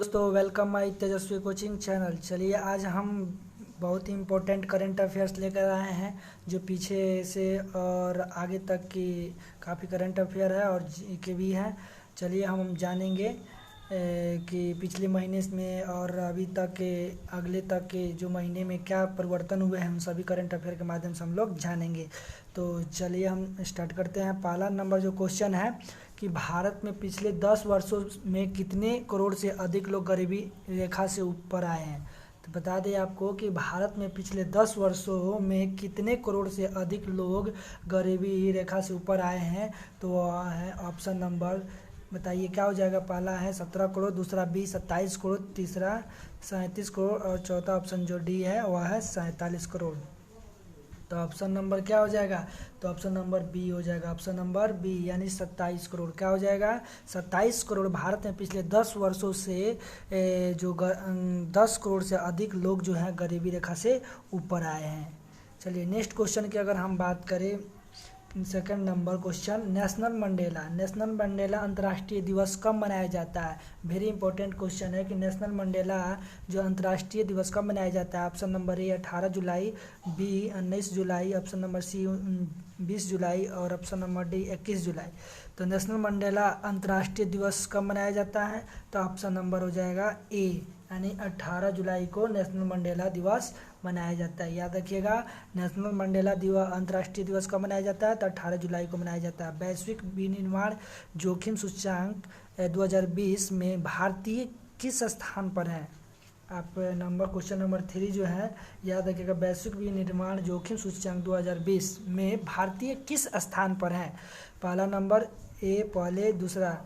दोस्तों welcome my Tejashwi coaching channel. चलिए आज हम बहुत ही इम्पोर्टेंट करंट अफेयर्स लेकर आए हैं जो पीछे से और आगे तक की काफ़ी करंट अफेयर है और जीके भी है। चलिए हम जानेंगे कि पिछले महीने में और अभी तक के अगले तक के जो महीने में क्या परिवर्तन हुए हैं उन सभी करंट अफेयर के माध्यम से हम लोग जानेंगे। तो चलिए हम स्टार्ट करते हैं। पहला नंबर जो क्वेश्चन है कि भारत में पिछले 10 वर्षों में कितने करोड़ से अधिक लोग गरीबी रेखा से ऊपर आए हैं। तो बता दें आपको कि भारत में पिछले 10 वर्षों में कितने करोड़ से अधिक लोग गरीबी रेखा से ऊपर आए हैं। तो वह है ऑप्शन नंबर, बताइए क्या हो जाएगा। पहला है 17 करोड़, दूसरा बी 27 करोड़, तीसरा 37 करोड़ और चौथा ऑप्शन जो डी है वह है 47 करोड़। तो ऑप्शन नंबर क्या हो जाएगा, तो ऑप्शन नंबर बी हो जाएगा। ऑप्शन नंबर बी यानी 27 करोड़ क्या हो जाएगा, 27 करोड़ भारत में पिछले 10 वर्षों से 10 करोड़ से अधिक लोग जो है गरीबी रेखा से ऊपर आए हैं। चलिए नेक्स्ट क्वेश्चन की अगर हम बात करें, second number question, national Mandela अंतर्राष्ट्रीय दिवस कब मनाया जाता है। वेरी इंपॉर्टेंट क्वेश्चन है कि नेशनल मंडेला जो अंतर्राष्ट्रीय दिवस कब मनाया जाता है। ऑप्शन नंबर ए 18 जुलाई, बी 19 जुलाई, ऑप्शन नंबर सी 20 जुलाई और ऑप्शन नंबर डी 21 जुलाई। तो नेशनल मंडेला अंतर्राष्ट्रीय दिवस कब मनाया जाता है, तो ऑप्शन नंबर हो जाएगा ए यानी 18 जुलाई को नेशनल मंडेला दिवस मनाया जाता है। याद रखिएगा, नेशनल मंडेला दिवस अंतर्राष्ट्रीय दिवस कब मनाया जाता है, तो 18 जुलाई को मनाया जाता है। वैश्विक विनिर्माण जोखिम सूचकांक 2020 में भारतीय किस स्थान पर है। आप क्वेश्चन नंबर 3 जो है याद रखिएगा, वैश्विक विनिर्माण जोखिम सूचकांक 2020 में भारतीय किस स्थान पर है। पहला नंबर ए पहले, दूसरा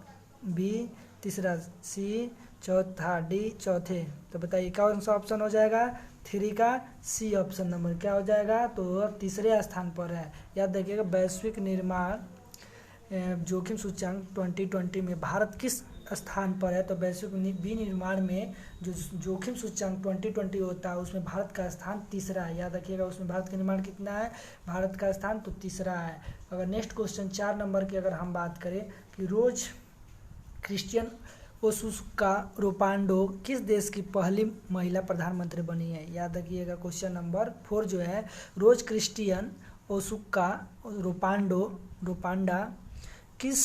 बी, तीसरा सी, चौथा डी चौथे। तो बताइए कौन सा ऑप्शन हो जाएगा, 3 का सी ऑप्शन नंबर क्या हो जाएगा, तो तीसरे स्थान पर है। याद रखिएगा, वैश्विक निर्माण जोखिम सूचकांक 2020 में भारत किस स्थान पर है। तो वैश्विक विनिर्माण में जो जोखिम सूचकांक 2020 होता है उसमें भारत का स्थान तीसरा है। याद रखिएगा, उसमें भारत का निर्माण कितना है, भारत का स्थान तो तीसरा है। अगर नेक्स्ट क्वेश्चन 4 नंबर की अगर हम बात करें कि रोज क्रिश्चियन ओसुका रोपांडो किस देश की पहली महिला प्रधानमंत्री बनी है। याद रखिएगा, क्वेश्चन नंबर 4 जो है, रोज क्रिस्टियन ओसुका रोपांडा किस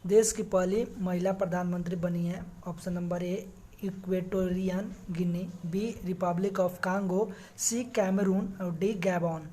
देश की पहली महिला प्रधानमंत्री बनी है। Option number A Equatorial Guinea, B Republic of Congo, C Cameroon और डी गैबॉन।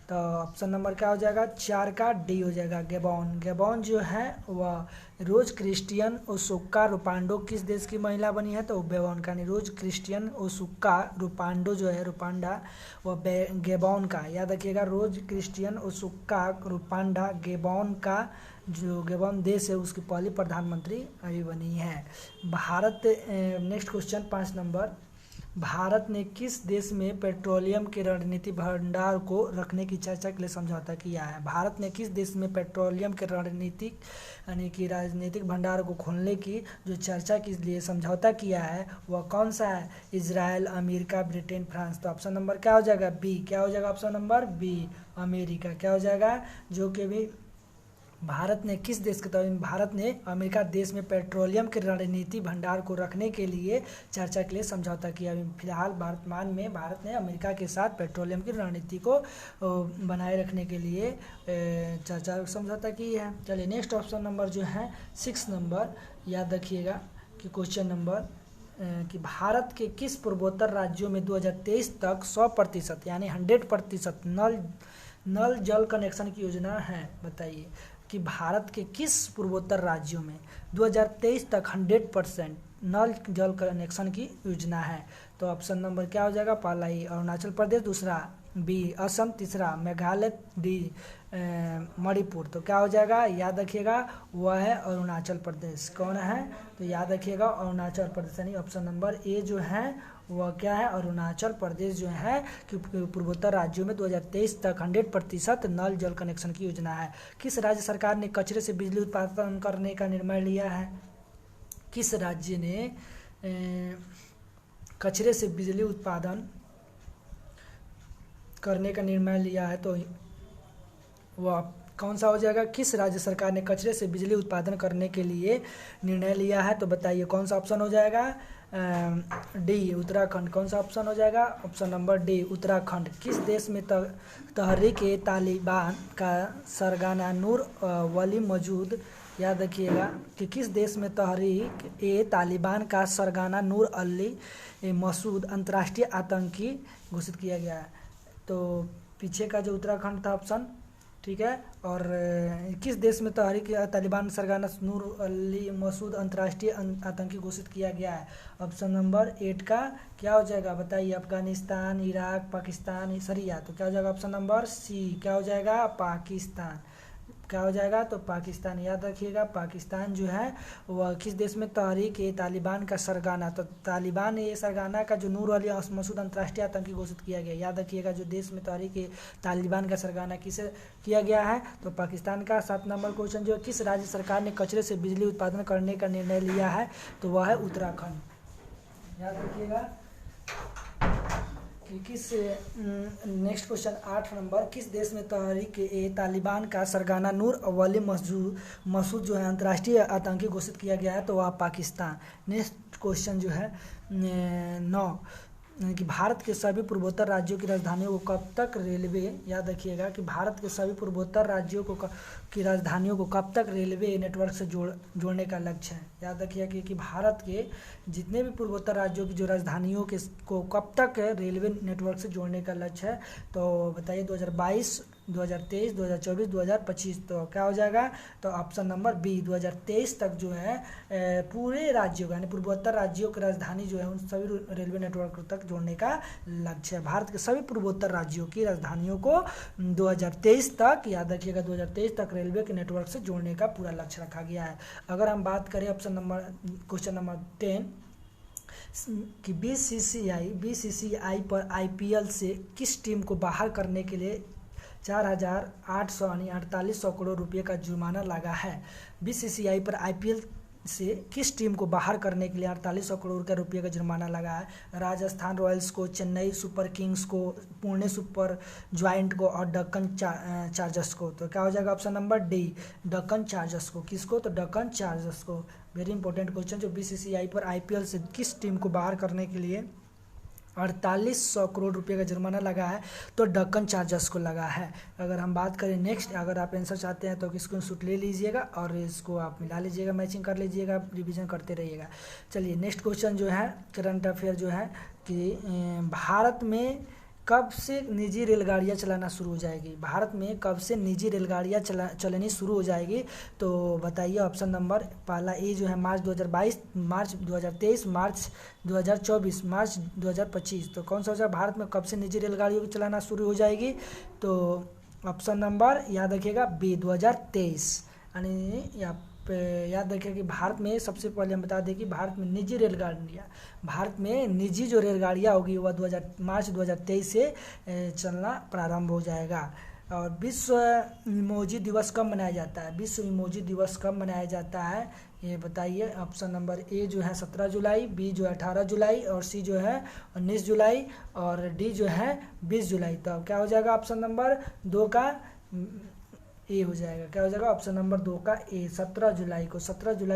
तो ऑप्शन नंबर क्या हो जाएगा, 4 का डी हो जाएगा, गैबॉन जो है वह रोज क्रिस्टियन ओसुका रोपांडो किस देश की महिला बनी है, तो गैबॉन का। नहीं, रोज क्रिस्टियन ओसुका रोपांडो जो है रोपांडा वह गैबॉन का। याद रखिएगा, रोज क्रिस्टियन ओसुका रोपांडा गैबॉन का, जो गैबॉन देश है उसकी पहली प्रधानमंत्री अभी बनी है। Bharat next question 5 number, Bharat ने किस देश में पेट्रोलियम के रणनीतिक भंडार को रखने की चर्चा के लिए समझौता किया है। भारत ने किस देश में पेट्रोलियम के रणनीतिक यानी कि राजनीतिक भंडार को खोलने की जो चर्चा के लिए समझौता किया है वह कौन सा है, इजराइल, अमेरिका, ब्रिटेन, फ्रांस। तो ऑप्शन नंबर क्या हो जाएगा, बी क्या हो जाएगा, ऑप्शन नंबर बी अमेरिका क्या हो जाएगा। जो कि भी भारत ने किस देश के तौर भारत ने अमेरिका देश में पेट्रोलियम के रणनीति भंडार को रखने के लिए चर्चा के लिए समझौता किया। फिलहाल वर्तमान में भारत ने अमेरिका के साथ पेट्रोलियम की रणनीति को बनाए रखने के लिए चर्चा समझौता की है। चलिए नेक्स्ट ऑप्शन नंबर जो है 6 नंबर, याद रखिएगा कि क्वेश्चन नंबर कि भारत के किस पूर्वोत्तर राज्यों में 2023 तक 100% यानी 100% नल जल कनेक्शन की योजना है। बताइए कि भारत के किस पूर्वोत्तर राज्यों में 2023 तक 100% नल जल कनेक्शन की योजना है। तो ऑप्शन नंबर क्या हो जाएगा, पहला ही अरुणाचल प्रदेश, दूसरा बी असम, तीसरा मेघालय, डी मणिपुर। तो क्या हो जाएगा, याद रखिएगा वह है अरुणाचल प्रदेश। कौन है, तो याद रखिएगा अरुणाचल प्रदेश यानी ऑप्शन नंबर ए जो है वह क्या है, अरुणाचल प्रदेश जो है कि पूर्वोत्तर राज्यों में 2023 तक 100% नल जल कनेक्शन की योजना है। किस राज्य सरकार ने कचरे से बिजली उत्पादन करने का निर्णय लिया है। किस राज्य ने कचरे से बिजली उत्पादन करने का निर्णय लिया है, तो वह कौन सा हो जाएगा, किस राज्य सरकार ने कचरे से बिजली उत्पादन करने के लिए निर्णय लिया है। तो बताइए कौन सा ऑप्शन हो जाएगा, डी उत्तराखंड। कौन सा ऑप्शन हो जाएगा? Option number D Uttarakhand. किस देश में तहरीक ए तालिबान का सरगना नूर वली मौजूद? याद रखिएगा कि किस देश में तहरीक ए तालिबान का सरगना नूर अली मसूद अंतर्राष्ट्रीय आतंकी घोषित किया गया है? तो पीछे का जो उत्तराखंड था ऑप्शन, ठीक है। और किस देश में तहरीक तालिबान सरगना नूर अली मसूद अंतर्राष्ट्रीय आतंकी घोषित किया गया है? ऑप्शन नंबर 8 का क्या हो जाएगा बताइए? Afghanistan, Iraq, Pakistan, Syria. तो क्या हो जाएगा? ऑप्शन नंबर सी क्या हो जाएगा? पाकिस्तान। क्या हो जाएगा? तो पाकिस्तान। याद रखिएगा पाकिस्तान जो है वह किस देश में तहरीक ए तालिबान का सरगना, तो तालिबान ये सरगना का जो नूर अली मसूद अंतर्राष्ट्रीय आतंकी घोषित किया गया। याद रखिएगा जो देश में तहरीक ए तालिबान का सरगना किसे किया गया है? तो पाकिस्तान का। 7 नंबर क्वेश्चन जो है, किस राज्य सरकार ने कचरे से बिजली उत्पादन करने का निर्णय लिया है? तो वह है उत्तराखंड। याद रखिएगा कि किस नेक्स्ट क्वेश्चन 8 नंबर, किस देश में तहरीक ए तालिबान का सरगना नूर वली मसूद जो है अंतर्राष्ट्रीय आतंकी घोषित किया गया है? तो वह पाकिस्तान। नेक्स्ट क्वेश्चन जो है 9 कि भारत के सभी पूर्वोत्तर राज्यों की राजधानियों को कब तक रेलवे, याद रखिएगा कि भारत के सभी पूर्वोत्तर राज्यों की राजधानियों को कब तक रेलवे नेटवर्क से जोड़ने का लक्ष्य है? याद रखिएगा कि भारत के जितने भी पूर्वोत्तर राज्यों की जो राजधानियों को कब तक रेलवे नेटवर्क से जोड़ने का लक्ष्य है? तो बताइए 2022, 2023, 2024, 2025। तो क्या हो जाएगा? तो ऑप्शन नंबर बी 2023 तक जो है पूरे राज्यों यानी पूर्वोत्तर राज्यों की राजधानी जो है उन सभी रेलवे नेटवर्क तक जोड़ने का लक्ष्य है। भारत के सभी पूर्वोत्तर राज्यों की राजधानियों को 2023 तक, याद रखिएगा 2023 तक रेलवे के नेटवर्क से जोड़ने का पूरा लक्ष्य रखा गया है। अगर हम बात करें ऑप्शन नंबर क्वेश्चन नंबर 10 कि बीसीसीआई पर आईपीएल से किस टीम को बाहर करने के लिए 4,800 यानी 4800 करोड़ रुपए का जुर्माना लगा है? बीसीसीआई पर आईपीएल से किस टीम को बाहर करने के लिए 4800 करोड़ रुपए का जुर्माना लगा है? राजस्थान रॉयल्स को, चेन्नई सुपर किंग्स को, पुणे सुपर जॉइंट को और डेक्कन चार्जर्स को। तो क्या हो जाएगा? Option number D Deccan chargers को। किसको? तो डेक्कन चार्जर्स को। वेरी इंपॉर्टेंट क्वेश्चन जो बीसीसीआई पर आईपीएल से किस टीम को बाहर करने के लिए 4800 करोड़ रुपए का जुर्माना लगा है? तो डेक्कन चार्जर्स को लगा है। अगर हम बात करें नेक्स्ट, अगर आप आंसर चाहते हैं तो स्क्रीनशॉट ले लीजिएगा और इसको आप मिला लीजिएगा, मैचिंग कर लीजिएगा, रिवीजन करते रहिएगा। चलिए नेक्स्ट क्वेश्चन जो है करंट अफेयर जो है कि भारत में कब से निजी रेलगाड़ियाँ चलाना शुरू हो जाएगी? भारत में कब से निजी रेलगाड़ियाँ चलनी शुरू हो जाएगी? तो बताइए ऑप्शन नंबर पहला ए जो है मार्च 2022, मार्च 2023, मार्च 2024, मार्च 2025। तो कौन सा हो जाएगा? भारत में कब से निजी रेलगाड़ियों की चलाना शुरू हो जाएगी? तो ऑप्शन नंबर याद रखिएगा बी 2023। यानी याद रखिए कि भारत में सबसे पहले हम बता दें कि भारत में निजी जो रेलगाड़ियाँ होगी वह मार्च 2023 से चलना प्रारंभ हो जाएगा। और विश्व इमोजी दिवस कब मनाया जाता है? विश्व इमोजी दिवस कब मनाया जाता है ये बताइए। ऑप्शन नंबर ए जो है 17 जुलाई, बी जो है 18 जुलाई और सी जो है 19 जुलाई और डी जो है 20 जुलाई। तो अब क्या हो जाएगा? ऑप्शन नंबर 2 का ए हो जाएगा। क्या हो जाएगा? ऑप्शन नंबर 2 का ए। 17 जुलाई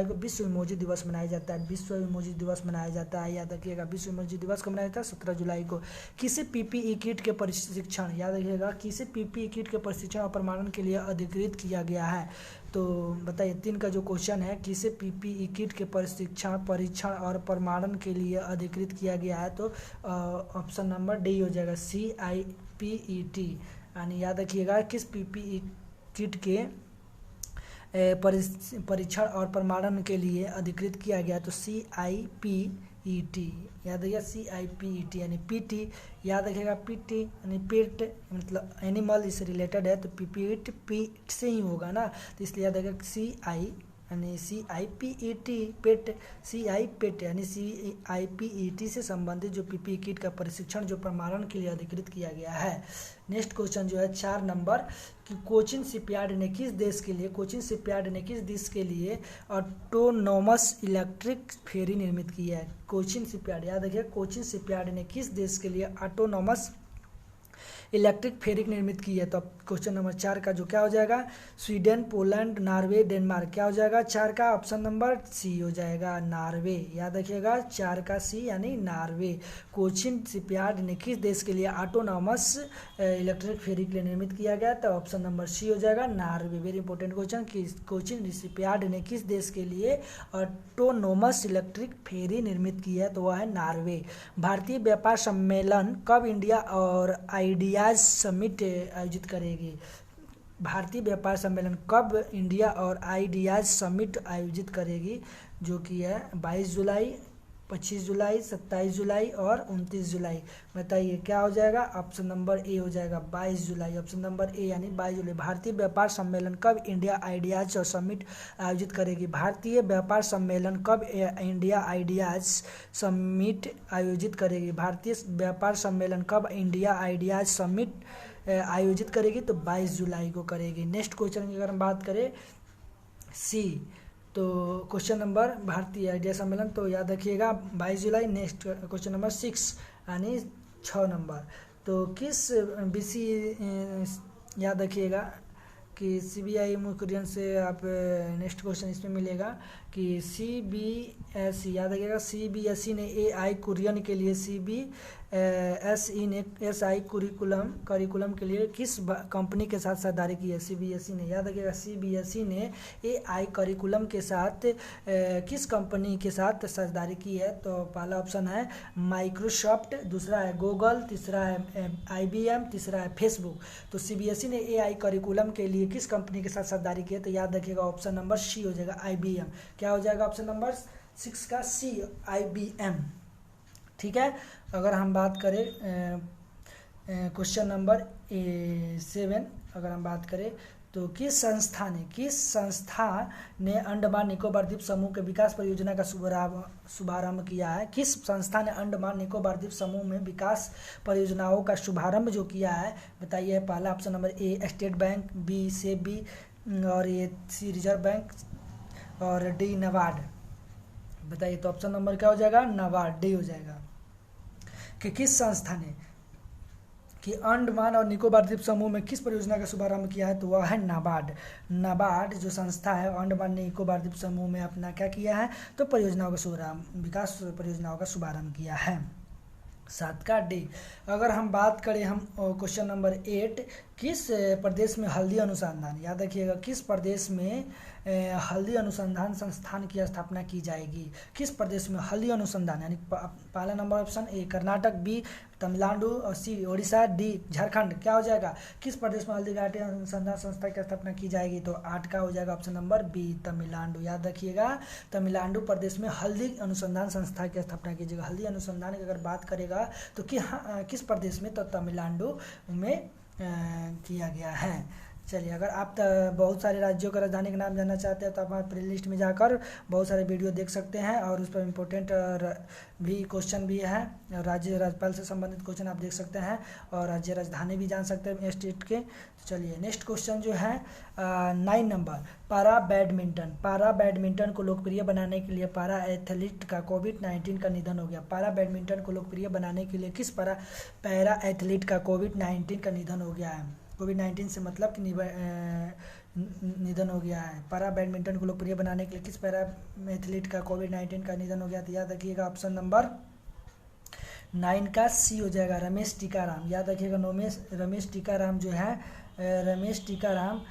को विश्व इमोजी दिवस मनाया जाता है। विश्व इमोजी दिवस मनाया जाता है, याद रखिएगा विश्व इमोजी दिवस कब मनाया जाता है? 17 जुलाई को। किसी पीपीई किट के प्रशिक्षण, याद रखिएगा किसी पीपीई किट के प्रशिक्षण और प्रमाणन के लिए अधिकृत किया गया है? तो बताइए 3 का जो क्वेश्चन है, किसी पीपीई किट के परीक्षण और प्रमाणन के लिए अधिकृत किया गया है? तो ऑप्शन नंबर डी हो जाएगा CIPET। यानी याद रखिएगा किस पीपीई किट के परीक्षण और प्रमाणन के लिए अधिकृत किया गया? तो CIPET। याद रखिएगा CIPET यानी PT। याद रखिएगा PT यानी पेट मतलब एनिमल इससे रिलेटेड है, तो पीपीट पेट से ही होगा ना, तो इसलिए याद रखिएगा CIPET पेट, CIPET यानी CIPET से संबंधित जो पीपीई किट का प्रशिक्षण जो प्रमाणन के लिए अधिकृत किया गया है। नेक्स्ट क्वेश्चन जो है 4 नंबर कि कोचिन शिपयार्ड ने किस देश के लिए ऑटोनोमस इलेक्ट्रिक फेरी निर्मित किया है? कोचिन शिपयार्ड, याद रखिए कोचिन शिपयार्ड ने किस देश के लिए ऑटोनोमस इलेक्ट्रिक फेरिक निर्मित की है? तो अब क्वेश्चन नंबर 4 का जो क्या हो जाएगा, स्वीडन, पोलैंड, नॉर्वे, डेनमार्क। क्या हो जाएगा 4 का? ऑप्शन नंबर सी हो जाएगा, नॉर्वे। याद रखिएगा 4 का सी यानी नॉर्वे। कोचिन शिपयार्ड ने किस देश के लिए ऑटोनॉमस इलेक्ट्रिक फेरी के लिए निर्मित किया गया? तो ऑप्शन नंबर सी हो जाएगा, नॉर्वे। वेरी इंपॉर्टेंट क्वेश्चन कि कोचिन शिपयार्ड ने किस देश के लिए ऑटोनोमस इलेक्ट्रिक फेरी निर्मित की है? तो वह है नॉर्वे। भारतीय व्यापार सम्मेलन कब इंडिया और आइडियाज समिट आयोजित करेगी? भारतीय व्यापार सम्मेलन कब इंडिया और आइडियाज समिट आयोजित करेगी? जो कि है 22 जुलाई, 25 जुलाई, 27 जुलाई और 29 जुलाई। बताइए क्या हो जाएगा? ऑप्शन नंबर ए हो जाएगा, 22 जुलाई। ऑप्शन नंबर ए यानी 22 जुलाई। भारतीय व्यापार सम्मेलन कब इंडिया आइडियाज और समिट आयोजित करेगी? भारतीय व्यापार सम्मेलन कब इंडिया आइडियाज समिट आयोजित करेगी? भारतीय व्यापार सम्मेलन कब इंडिया आइडियाज समिट आयोजित करेगी? तो 22 जुलाई को करेगी। नेक्स्ट क्वेश्चन की अगर हम बात करें सी, तो क्वेश्चन नंबर भारतीय आइडिया सम्मेलन, तो याद रखिएगा 22 जुलाई। नेक्स्ट क्वेश्चन नंबर 6 यानी 6 नंबर, तो किस बीसी याद रखिएगा कि सीबीआई मुख्य ऋण से आप नेक्स्ट क्वेश्चन इसमें मिलेगा कि सीबीएसई, याद रखिएगा सीबीएसई ने एआई कुरियन के लिए सीबीएसई ने एसआई करिकुलम के लिए किस कंपनी के साथ साझेदारी की है? सीबीएसई ने, याद रखिएगा सीबीएसई ने एआई करिकुलम के साथ किस कंपनी के साथ साझेदारी की है? तो पहला ऑप्शन है माइक्रोसॉफ्ट, दूसरा है गूगल, तीसरा है आईबीएम, तीसरा है फेसबुक। तो सीबीएसई ने एआई करिकुलम के लिए किस कंपनी के साथ साझेदारी की है? तो याद रखिएगा ऑप्शन नंबर सी हो जाएगा, आईबीएम। क्या हो जाएगा ऑप्शन नंबर 6 का सी, आईबीएम। ठीक है। अगर हम बात करें क्वेश्चन नंबर 7, अगर हम बात करें तो किस संस्था ने अंडमान निकोबार द्वीप समूह के विकास परियोजना का शुभारंभ किया है? किस संस्था ने अंडमान निकोबार द्वीप समूह में विकास परियोजनाओं का शुभारंभ जो किया है? बताइए। पहला option number A state bank, B SEBI और ये सी रिजर्व बैंक और डी नबार्ड। बताइए। तो ऑप्शन नंबर क्या हो जाएगा? नबार्ड, डी हो जाएगा। कि किस संस्था ने कि अंडमान और निकोबार द्वीप समूह में किस परियोजना का शुभारंभ किया है? तो वह है नाबार्ड। नाबार्ड जो संस्था है अंडमान निकोबार द्वीप समूह में अपना क्या किया है? तो परियोजनाओं का शुभारंभ, विकास परियोजनाओं का शुभारंभ किया है। 7 का डी। अगर हम बात करें हम क्वेश्चन नंबर 8, किस प्रदेश में हल्दी अनुसंधान, याद रखिएगा किस प्रदेश में हल्दी अनुसंधान संस्थान की स्थापना की जाएगी? किस प्रदेश में हल्दी अनुसंधान, यानी पहला नंबर option A Karnataka, B Tamil Nadu और सी ओडिशा, डी झारखंड। क्या हो जाएगा? किस प्रदेश में हल्दी घाटी अनुसंधान संस्था की स्थापना की जाएगी? तो 8 का हो जाएगा ऑप्शन नंबर बी, तमिलनाडु। याद रखिएगा तमिलनाडु प्रदेश में हल्दी अनुसंधान संस्था की स्थापना कीजिएगा। हल्दी अनुसंधान की अगर बात करेगा तो किस प्रदेश में? तो तमिलनाडु में किया गया है। चलिए, अगर आप बहुत सारे राज्यों का राजधानी का नाम जानना चाहते हैं तो आप हमारे प्ले लिस्ट में जाकर बहुत सारे वीडियो देख सकते हैं और उस पर इम्पोर्टेंट भी क्वेश्चन भी है। राज्य राज्यपाल से संबंधित क्वेश्चन आप देख सकते हैं और राज्य राजधानी भी जान सकते हैं स्टेट के। तो चलिए नेक्स्ट क्वेश्चन जो है 9 नंबर, पारा बैडमिंटन को लोकप्रिय बनाने के लिए पारा एथलीट का कोविड-19 का निधन हो गया। पारा बैडमिंटन को लोकप्रिय बनाने के लिए किस पैरा एथलीट का कोविड-19 का निधन हो गया है? कोविड-19 से मतलब कि निधन हो गया है। पारा बैडमिंटन को लोकप्रिय बनाने के लिए किस पैरा एथलीट का कोविड-19 का निधन हो गया? तो याद रखिएगा ऑप्शन नंबर 9 का सी हो जाएगा, रमेश टीकाराम। याद रखिएगा रमेश टीकाराम जो है, रमेश टीकाराम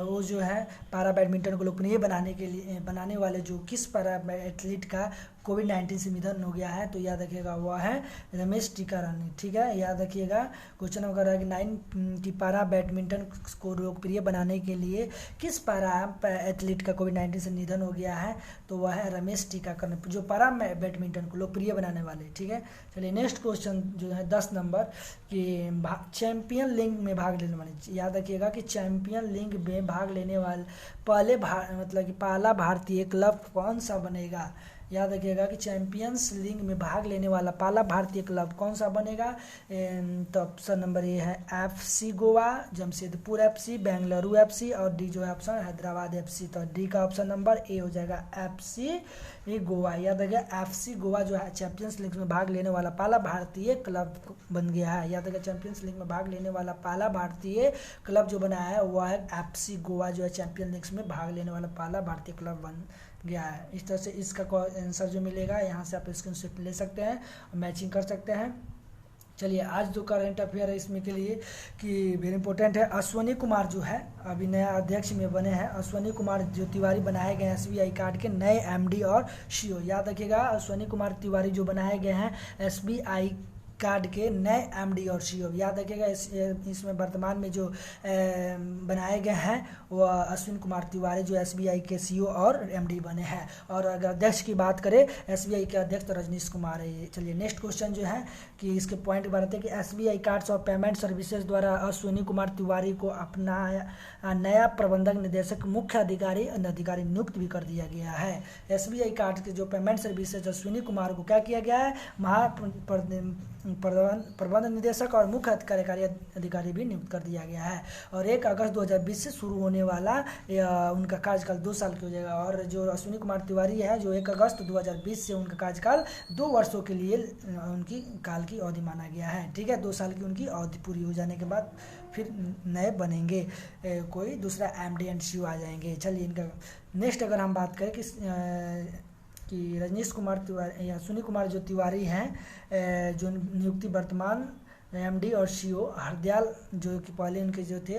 वो जो है पारा बैडमिंटन को लोकप्रिय बनाने वाले जो किस पैरा एथलीट का कोविड-19 से निधन हो गया है? तो याद रखिएगा वह है रमेश टीकाराम। ठीक है, याद रखिएगा क्वेश्चन नंबर 9 कि पारा बैडमिंटन को लोकप्रिय बनाने के लिए किस पारा एथलीट का कोविड-19 से निधन हो गया है? तो वह है रमेश टीकाराम, जो पारा बैडमिंटन को लोकप्रिय बनाने वाले। ठीक है, चलिए नेक्स्ट क्वेश्चन जो है 10 नंबर कि चैंपियन लीग में भाग लेने वाले, याद रखिएगा कि चैंपियन लीग में भाग लेने वाले पहला भारतीय क्लब कौन सा बनेगा? याद रखिएगा कि चैंपियंस लीग में भाग लेने वाला पहला भारतीय क्लब कौन सा बनेगा। तो ऑप्शन नंबर ए है FC Goa, Jamshedpur FC, Bengaluru FC और डी जो है ऑप्शन हैदराबाद FC। तो डी का ऑप्शन नंबर ए हो जाएगा FC गोवा। याद रखिएगा FC गोवा जो है चैंपियंस लीग में भाग लेने वाला पहला भारतीय क्लब बन गया है। याद रखिएगा चैंपियंस लीग में भाग लेने वाला पहला भारतीय क्लब जो बना है वो है FC गोवा, जो है चैंपियंस लीग में भाग लेने वाला पहला भारतीय क्लब बन गया है। इस तरह से इसका आंसर जो मिलेगा यहाँ से आप स्क्रीनशॉट ले सकते हैं और मैचिंग कर सकते हैं। चलिए आज जो करंट अफेयर है इसमें के लिए कि वेरी इंपॉर्टेंट है, अश्वनी कुमार जो है अभी नया अध्यक्ष में बने हैं। अश्वनी कुमार जो तिवारी बनाए गए हैं SBI कार्ड के नए MD और CEO। याद रखिएगा अश्वनी कुमार तिवारी जो बनाए गए हैं SBI कार्ड के नए MD और CEO। याद रखिएगा इसमें वर्तमान में जो बनाए गए हैं वो अश्विन कुमार तिवारी जो SBI के CEO और MD बने हैं। और अगर अध्यक्ष की बात करें SBI के अध्यक्ष तो रजनीश कुमार है। चलिए नेक्स्ट क्वेश्चन जो है कि इसके पॉइंट बताते हैं कि SBI कार्ड्स और पेमेंट सर्विसेज द्वारा अश्विनी कुमार तिवारी को अपना नया प्रबंधक निदेशक मुख्य अधिकारी नियुक्त भी कर दिया गया है। SBI कार्ड के जो पेमेंट सर्विसेज अश्विनी कुमार को क्या किया गया है, प्रबंध निदेशक और मुख्य कार्यकारी अधिकारी भी नियुक्त कर दिया गया है। और 1 अगस्त 2020 से शुरू होने वाला उनका कार्यकाल 2 साल की हो जाएगा। और जो अश्विनी कुमार तिवारी है जो 1 अगस्त 2020 से उनका कार्यकाल 2 वर्षों के लिए उनकी काल की अवधि माना गया है। ठीक है, 2 साल की उनकी अवधि पूरी हो जाने के बाद फिर नए बनेंगे, कोई दूसरा MD एंड CEO आ जाएंगे। चलिए इनका नेक्स्ट अगर हम बात करें कि रजनीश कुमार तिवारी या अश्विनी कुमार जो तिवारी हैं जो नियुक्ति वर्तमान MD और CEO हरदयाल जो कि पहले उनके जो थे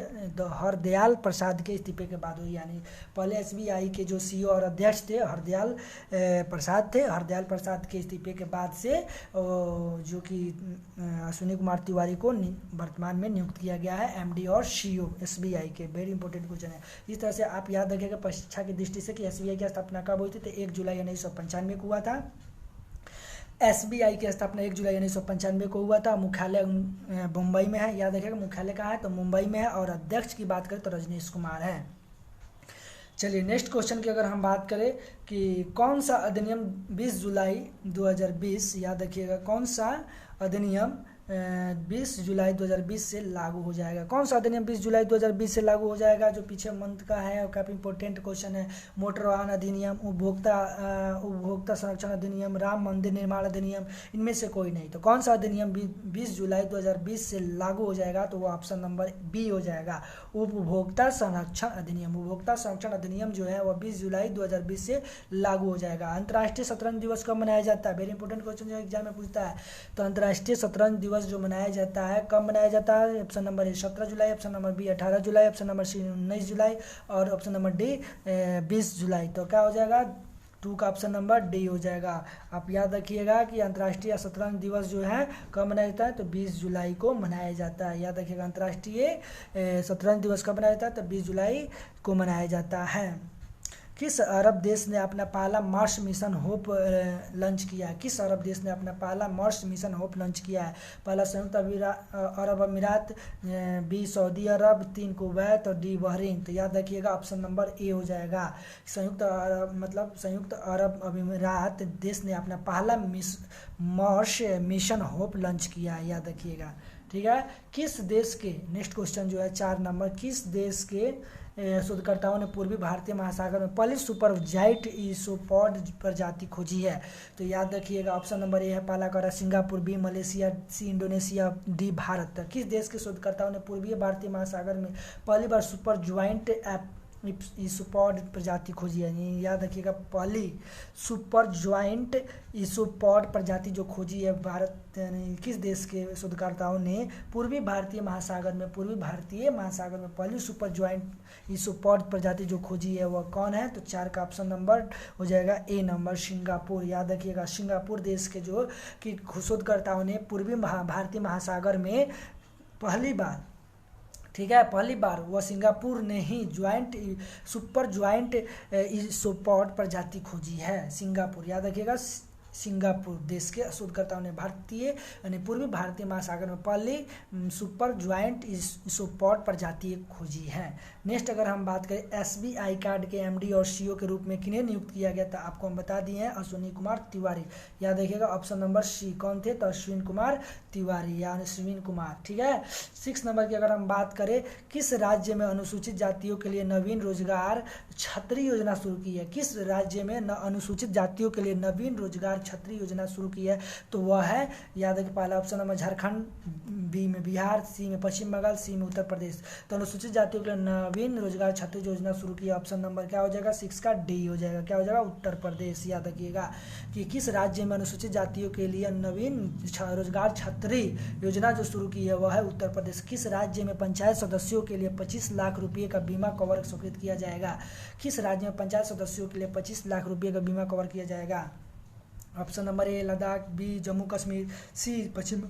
हरदयाल प्रसाद के इस्तीफे के बाद हुई। यानी पहले SBI के जो CEO और अध्यक्ष थे हरदयाल प्रसाद थे। हरदयाल प्रसाद के इस्तीफे के बाद से जो कि अश्विनी कुमार तिवारी को वर्तमान में नियुक्त किया गया है MD और CEO SBI के। वेरी इंपॉर्टेंट क्वेश्चन है। इस तरह से आप याद रखिएगा परीक्षा की दृष्टि से कि SBI की स्थापना कब हुई थी, तो 1 जुलाई 1995 को हुआ था। SBI की स्थापना 1 जुलाई 1995 को हुआ था। मुख्यालय मुंबई में है। याद रखिएगा मुख्यालय कहाँ है, तो मुंबई में है। और अध्यक्ष की बात करें तो रजनीश कुमार है। चलिए नेक्स्ट क्वेश्चन की अगर हम बात करें कि कौन सा अधिनियम 20 जुलाई 2020, याद रखिएगा कौन सा अधिनियम 20 जुलाई 2020 से लागू हो जाएगा। कौन सा अधिनियम 20 जुलाई 2020 से लागू हो जाएगा, जो पीछे मंथ का है और काफ़ी इंपॉर्टेंट क्वेश्चन है। मोटर वाहन अधिनियम, उपभोक्ता संरक्षण अधिनियम, राम मंदिर निर्माण अधिनियम, इनमें से कोई नहीं। तो कौन सा अधिनियम 20 जुलाई 2020 से लागू हो जाएगा, तो वो ऑप्शन नंबर B हो जाएगा, उपभोक्ता संरक्षण अधिनियम। उपभोक्ता संरक्षण अधिनियम जो है वह 20 जुलाई 2020 से लागू हो जाएगा। अंतर्राष्ट्रीय शतरंज दिवस कब मनाया जाता है, वेरी इंपॉर्टेंट क्वेश्चन जो एग्जाम में पूछता है। तो अंतर्राष्ट्रीय शतरंज दिवस जो मनाया जाता है कब मनाया जाता है, option number A 17 July, option number B 18 July, option number C 19 जुलाई और ऑप्शन नंबर D 20 जुलाई। तो क्या हो जाएगा, 2 का ऑप्शन नंबर D हो जाएगा। आप याद रखिएगा कि अंतर्राष्ट्रीय शतरंज दिवस जो है कब मनाया जाता है, तो 20 जुलाई को मनाया जाता है। याद रखिएगा अंतर्राष्ट्रीय शतरंज दिवस कब मनाया जाता है, तो 20 जुलाई को मनाया जाता है। किस अरब देश ने अपना पहला मार्स मिशन होप लॉन्च किया है, किस अरब देश ने अपना पहला मार्स मिशन होप लॉन्च किया है। पहला संयुक्त अरब अमीरात, B सऊदी अरब, 3 कुवैत और D बहरीन। तो याद रखिएगा ऑप्शन नंबर A हो जाएगा। संयुक्त अरब अमीरात देश ने अपना पहला मार्स मिशन होप लॉन्च किया है, याद रखिएगा। ठीक है, किस देश के, नेक्स्ट क्वेश्चन जो है 4 नंबर, किस देश के शोधकर्ताओं ने पूर्वी भारतीय महासागर में पहली सुपर जाइंट इसोपॉड प्रजाति खोजी है। तो याद रखिएगा ऑप्शन नंबर A है पालाकारा, Singapore, B Malaysia, C Indonesia, D Bharat. किस देश के शोधकर्ताओं ने पूर्वी भारतीय महासागर में पहली बार सुपर ज्वाइंट इसोपॉड प्रजाति खोजी है। याद रखिएगा पहली सुपर ज्वाइंट इसोपॉड प्रजाति जो खोजी है भारत, किस देश के शोधकर्ताओं ने पूर्वी भारतीय महासागर में पहली सुपर ज्वाइंट इसोपॉड प्रजाति जो खोजी है वह कौन है, तो 4 का ऑप्शन नंबर हो जाएगा A नंबर, सिंगापुर। याद रखिएगा सिंगापुर देश के जो कि शोधकर्ताओं ने पूर्वी भारतीय महासागर में पहली बार वह सिंगापुर ने ही सुपर ज्वाइंट इसोपॉड प्रजाति खोजी है, सिंगापुर। याद रखिएगा सिंगापुर देश के शोधकर्ताओं ने भारतीय यानी पूर्वी भारतीय महासागर में पहली सुपर ज्वाइंट इसोपॉड प्रजाति खोजी है। नेक्स्ट अगर हम बात करें SBI कार्ड के MD और CEO के रूप में किन्हें नियुक्त किया गया था, आपको हम बता दिए हैं अश्विनी कुमार तिवारी। याद रखिएगा ऑप्शन नंबर C कौन थे, तो अश्विन कुमार तिवारी या अश्विन कुमार। ठीक है। 6 नंबर की अगर हम बात करें, किस राज्य में अनुसूचित जातियों के लिए नवीन रोजगार छतरी योजना शुरू की है, किस राज्य में अनुसूचित जातियों के लिए नवीन रोजगार छतरी योजना शुरू की है, तो वह है, याद रखिए पहला ऑप्शन नंबर झारखंड, B में बिहार, C में पश्चिम बंगाल, C में उत्तर प्रदेश। तो अनुसूचित जातियों के लिए नवीन रोजगार छतरी योजना शुरू की है, ऑप्शन नंबर क्या हो जाएगा 6 का D हो जाएगा, क्या हो जाएगा उत्तर प्रदेश। याद रखिएगा कि किस राज्य में अनुसूचित जातियों के लिए नवीन रोजगार छतरी योजना जो शुरू की है वह है उत्तर प्रदेश। किस राज्य में पंचायत सदस्यों के लिए 25 लाख रुपए का बीमा कवर स्वीकृत किया जाएगा, किस राज्य में पंचायत सदस्यों के लिए 25 लाख रुपए का बीमा कवर किया जाएगा, option number A Ladakh, B Jammu Kashmir, C Paschim,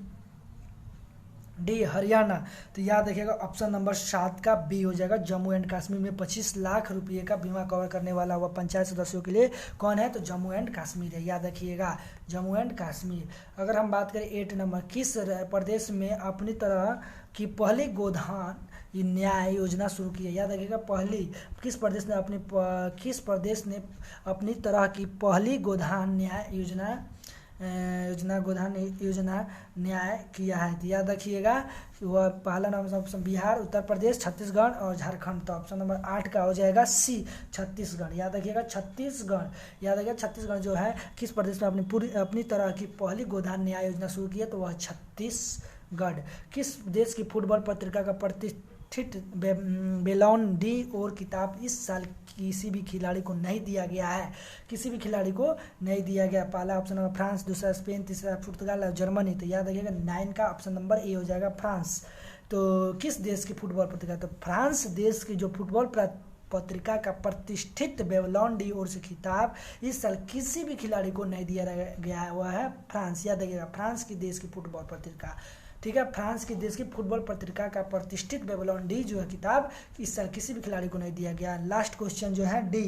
D Haryana. तो याद रखिएगा ऑप्शन नंबर 7 का B हो जाएगा, जम्मू एंड कश्मीर में 25 लाख रुपए का बीमा कवर करने वाला वह पंचायत सदस्यों के लिए कौन है, तो जम्मू एंड कश्मीर है। याद रखिएगा जम्मू एंड कश्मीर। अगर हम बात करें 8 नंबर, किस प्रदेश में अपनी तरह की पहली गोधान न्याय योजना शुरू की है, याद रखिएगा पहली, किस प्रदेश ने अपनी तरह की पहली गोधान न्याय योजना न्याय किया है, तो याद रखिएगा वह पहला नाम ऑप्शन बिहार, उत्तर प्रदेश, छत्तीसगढ़ और झारखंड। तो ऑप्शन नंबर 8 का हो जाएगा C छत्तीसगढ़। याद रखिएगा छत्तीसगढ़, याद रखिएगा छत्तीसगढ़ जो है किस प्रदेश में अपनी तरह की पहली गोधान न्याय योजना शुरू की है, तो वह छत्तीसगढ़। किस देश की फुटबॉल पत्रिका का प्रतिष्ठित बेलॉन डी और किताब इस साल किसी भी खिलाड़ी को नहीं दिया गया है, किसी भी खिलाड़ी को नहीं दिया गया, पहला ऑप्शन नंबर फ्रांस, दूसरा स्पेन, तीसरा पुर्तगाल और जर्मनी। तो याद रखिएगा 9 का ऑप्शन नंबर A हो जाएगा फ्रांस। तो किस देश की फुटबॉल पत्रिका, तो फ्रांस देश की जो फुटबॉल पत्रिका का प्रतिष्ठित बेलॉन डी और से खिताब इस साल किसी भी खिलाड़ी को नहीं दिया गया है, वह है फ्रांस। याद रखिएगा फ्रांस की देश की फुटबॉल पत्रिका। ठीक है, फ्रांस की देश की फुटबॉल पत्रिका का प्रतिष्ठित बेलॉन डी जो है किताब इस साल किसी भी खिलाड़ी को नहीं दिया गया। लास्ट क्वेश्चन जो है D।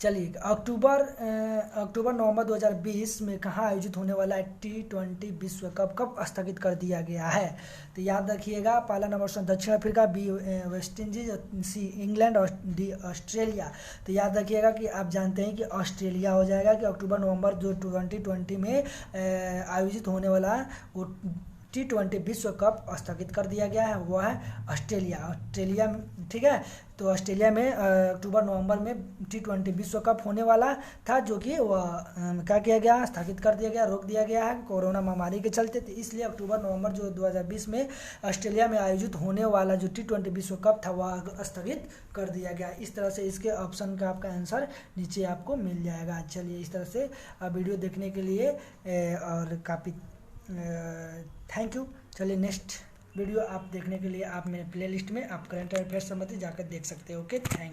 चलिए अक्टूबर नवंबर 2020 में कहाँ आयोजित होने वाला है T20 विश्व कप कब स्थगित कर दिया गया है, तो याद रखिएगा पहला नंबर दक्षिण Africa, B West Indies, C England और D ऑस्ट्रेलिया। तो याद रखिएगा कि आप जानते हैं कि ऑस्ट्रेलिया हो जाएगा कि अक्टूबर नवंबर जो 2020 में आयोजित होने वाला वो T20 विश्व कप स्थगित कर दिया गया है, वो है ऑस्ट्रेलिया। ठीक है, तो ऑस्ट्रेलिया में अक्टूबर नवंबर में T20 विश्व कप होने वाला था, जो कि वह क्या किया गया, स्थगित कर दिया गया, रोक दिया गया है कोरोना महामारी के चलते। तो इसलिए अक्टूबर नवंबर जो 2020 में ऑस्ट्रेलिया में आयोजित होने वाला जो T20 विश्व कप था वह स्थगित कर दिया गया। इस तरह से इसके ऑप्शन का आपका आंसर नीचे आपको मिल जाएगा। चलिए इस तरह से वीडियो देखने के लिए और काफ़ी थैंक यू। चलिए नेक्स्ट वीडियो आप देखने के लिए आप मेरे प्लेलिस्ट में आप करंट अफेयर्स संबंधी जाकर देख सकते हो। Okay, thank